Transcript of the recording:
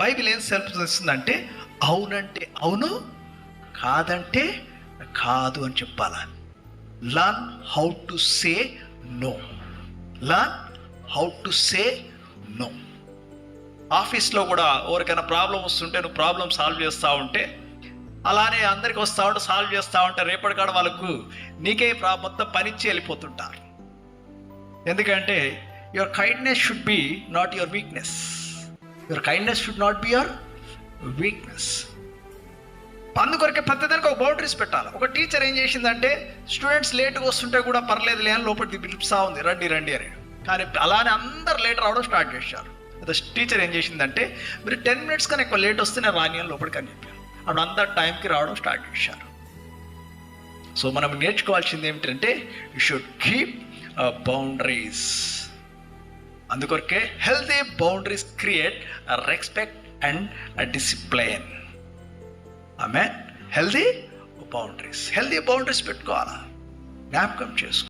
Bible ఏం self చేస్తుందంటే అవునంటే అవును, కాదంటే కాదు అని చెప్పాలా. Learn how to say no. Learn how to say no. ఆఫీస్లో కూడా ఎవరికైనా ప్రాబ్లం వస్తుంటే నువ్వు ప్రాబ్లం సాల్వ్ చేస్తూ ఉంటే, అలానే అందరికి వస్తూ ఉంటే సాల్వ్ చేస్తూ ఉంటే రేపటికాడ వాళ్ళకు నీకే మొత్తం పనిచ్చి వెళ్ళిపోతుంటారు. ఎందుకంటే your kindness should be not your weakness. Your kindness should not be your weakness. అందుకొరకే ప్రతిదానికి ఒక బౌండరీస్ పెట్టాలి. ఒక టీచర్ ఏం చేసిందంటే స్టూడెంట్స్ లేట్గా వస్తుంటే కూడా పర్లేదులే అని లోపలికి పిలుపుతా ఉంది, రండి రండి అని. కానీ అలానే అందరు లేట్ రావడం స్టార్ట్ చేశారు. టీచర్ ఏం చేసిందంటే మీరు 10 minutes కన్నా ఎక్కువ లేట్ వస్తే నేను రాని అని లోపలికి అని చెప్పాను. అప్పుడు అందరు టైంకి రావడం స్టార్ట్ చేశారు. సో మనం నేర్చుకోవాల్సింది ఏమిటంటే యూ షుడ్ కీప్ బౌండరీస్. అందుకొరకే healthy boundaries create respect and discipline. ఆమె హెల్తీ బౌండరీస్ పెట్టుకోవాలా, జ్ఞాపకం చేసుకో.